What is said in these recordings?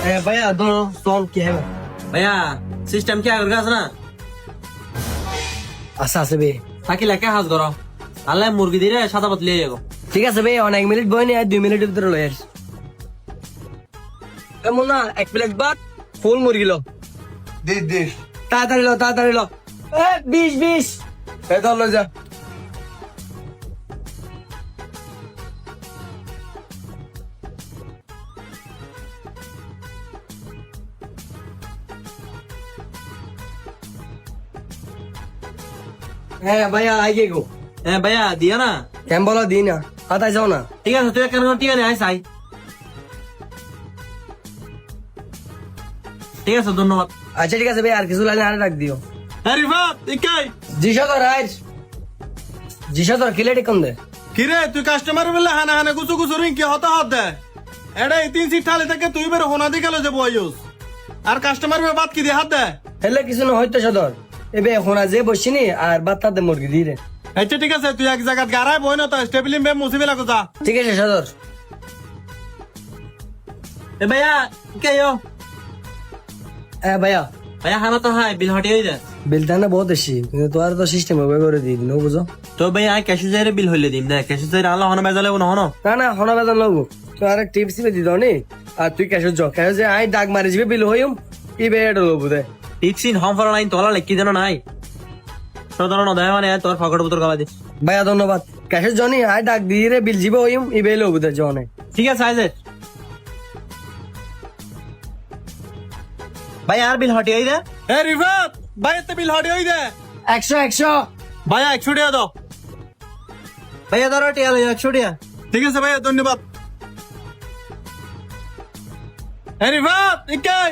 भैया दोनों सॉल्व किया है भैया सिस्टम क्या कर ना আচ্ছা আছে বে থাকি লেখা হাজ করো আল্লাহ মুরগি দিয়ে সাদা পাতলি যাবো ঠিক আছে বে অনেক মিনিট বই নিয়ে 2 মিনিটের ভিতরে লয়ে আস এমন না 1 প্লেট ভাত ফুল মুরগি লো দিস তাড়াতাড়ি লো 20 এই ধর লই যা হ্যাঁ ভাইয়া আগে গো হ্যাঁ ভাইয়া দিয়া না কেন বলো দিই না আতাই যাও না ঠিক আছে তুই কেন ঠিক আছে আইস আই ঠিক আছে ধন্যবাদ আচ্ছা ঠিক আছে ভাই আর কিছু লাগলে আরে রাখ দিও আরে বাপ ইকাই জি সদর রাইট জি সদর কিলেটি কোন দে কিরে তুই কাস্টমার বলে হানা হানা গুছু গুছু রিং কি হতা হতে এডা এই 3 সিট থালে থেকে তুই বের হোনা দি গেল যে বয়স আর কাস্টমার বে বাত কি দি হাত দে হেলে কিছু না হইতো সদর এবে হোনা যে বসিনি আর বাত্তাতে মুরগি দিয়ে দে আচ্ছা ঠিক আছে তুই এক জায়গা গারায় বই না তো স্টেবিলিং বে মুসিবে লাগো যা ঠিক আছে সদর এ ভাইয়া কে yo ভাইয়া ভাইয়া হানা তো হাই বিল হটিয়ে দে বিলটা না বহুত বেশি কিন্তু তোর তো সিস্টেম হবে করে দিয়ে দিন বুঝো তো ভাইয়া আই ক্যাশ যাইরে বিল হইলে দিম দে ক্যাশ যাইরে আল্লাহ হনা বেজালে না হনো না হোনা বেতন লাগবো তো আর টিপস দিবে দিদ নি আর তুই ক্যাশ যাও ক্যাশ যে আই ডাক মারি যাবে বিল হইম ই বে এড লবু দে টিপসিন হোম ফর লাইন তোলা লেখি দেন নাই সাধারণ দয়া মানে তোর ফকট বুতর গাবা দে ভাইয়া ধন্যবাদ ক্যাশ জনি আই ডাক দিয়ে রে বিল জিবে হইম ই বে লবু দে জনে ঠিক আছে আইজে ভাই আর বিল হটিয়ে দে এ রিফাত ভাই এতে বিল হটি হই দে 100 ভাইয়া 100 টাকা দাও ভাইয়া ধরো টিয়া লই 100 টিয়া ঠিক আছে ভাইয়া ধন্যবাদ এ রিফাত ইকাই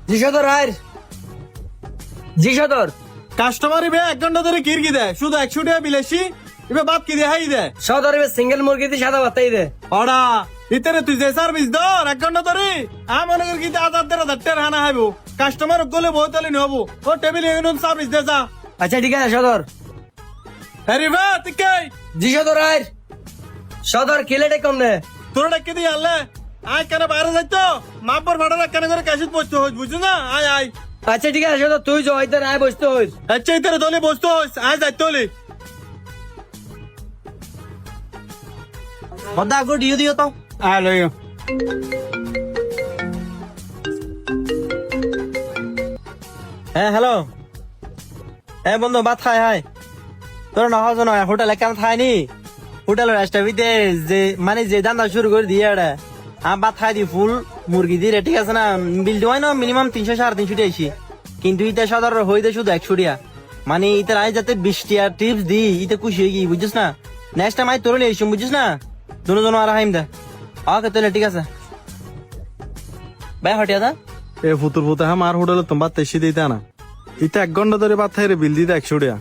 জি সদর আর জি সদর কাস্টমার ইবে 1 ঘন্টা ধরে কিরকি দেয় শুধু 100 টাকা বিলেছি ইবে বাপ কি দেয় হাই দেয় সদর এবে সিঙ্গেল মুরগি দিয়ে সাদা বাতাই দে ওরা ইতারে তুই যে সার্ভিস দর 1 ঘন্টা ধরে মনে করি কি আজাদ দেরা দট্টের হানা হাইবো কাস্টমার গলে বইতলে নহবো ও টেবিল ইউনিয়ন সার্ভিস দে যা আচ্ছা ঠিক আছে সদর আরে বাহ তুই কে জি সদর আর সদর কিলেটে কম দে তোর ডাকে দি আল্লাহ আয় কেন বাইরে যাইতো মাপর ভাড়া কেন করে কাশিত বসতে হইস বুঝছ না আয় আয় আচ্ছা ঠিক আছে সদর তুই যাও ইতার আয় বসতে হইস আচ্ছা ইতারে দলে বসতে হইস আয় যাইতো লে বদা গো দিও দিও তো আয় লইও হ্যাঁ হ্যালো হ্যাঁ বন্ধু ভাত খাই হাই তোর না হজ নয় হোটেলে কেন খাইনি হোটেলের রেস্টাবিতে যে মানে যে দান্দা শুরু করে দিয়ে এটা ভাত খাই দি ফুল মুরগি দিয়ে ঠিক আছে না বিল দেওয়াই না মিনিমাম 300 350 টাকা আইসি কিন্তু ইতে সদর হইতে শুধু 100 টাকা মানে ইতার আই যাতে 20 টাকা টিপস দি ইতে খুশি হয়ে গিয়ে বুঝছিস না নেক্সট টাইম আই তোর নিয়ে এসছি বুঝছিস না দুজন আর হাইম দে ওকে তাহলে ঠিক আছে ভাই হটিয়া দা এ ফুতুর ফুতে আমার হোটেলে তোমার তেসি দিতে না ইতে 1 ঘন্টা ধরে বাত খাই রে বিল দিতে 100 টাকা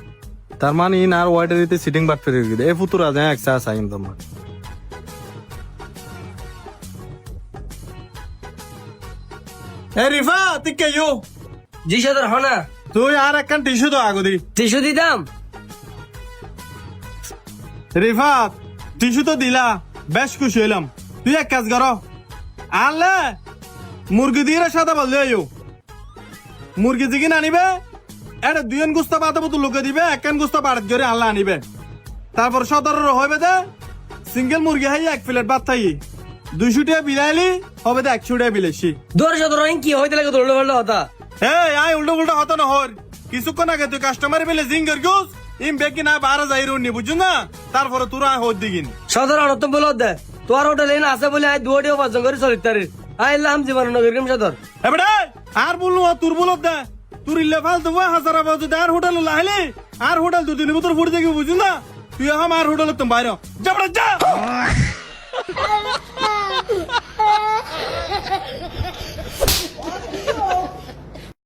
তার মানে ইন আর ওয়াইডার ইতে সিটিং বাট ফেরে গিয়ে এ ফুতুর আজ এক চা চাইম তোমার এ রিফা তুই কে ইউ জি সদর হনা তুই আর একখান টিস্যু তো আগদি টিস্যু দিতাম রিফাত টিস্যু তো দিলা বেশ খুশি হইলাম তুই এক কাজ কর আনলে মুরগি দিয়ে সাদা বললে মুরগি জিগিন আনিবে এটা 2 গুস্তা বাদে তো লোকে দিবে 1 গুস্তা বাড়ত করে আনলে আনিবে তারপর সদর হইবে দে সিঙ্গেল মুরগি হাই 1 প্লেট ভাত থাই 200 টাকা বিলাইলি হবে দে 100 টাকা বিলাইছি দৌড় সদর কি হইতে লাগে দৌড়লে বললে হতা এই আয় উল্টো উল্টো হতো না হর কিছুক্ষণ আগে তুই কাস্টমার বেলে জিঙ্গর গুস ইম বেকি না 12 যাই রুনি বুঝছো না তারপরে তোরা হদ দিগিন সদর অনতম বল দে তোর হোটেলে না আছে বলে আই দুয়াটিও বাজন করে চলিতারে আইলাম জীবন নগর গেম সদর এবারে আর বললো তোর বলত দে তোর ইল্লে ফালতু হাজার বাজু আর হোটেল লাইলি আর হোটেল দুদিন তোর ফুট দেখি বুঝছো না তুই আমার হোটেল তুমি বাইরে যাবড়া যা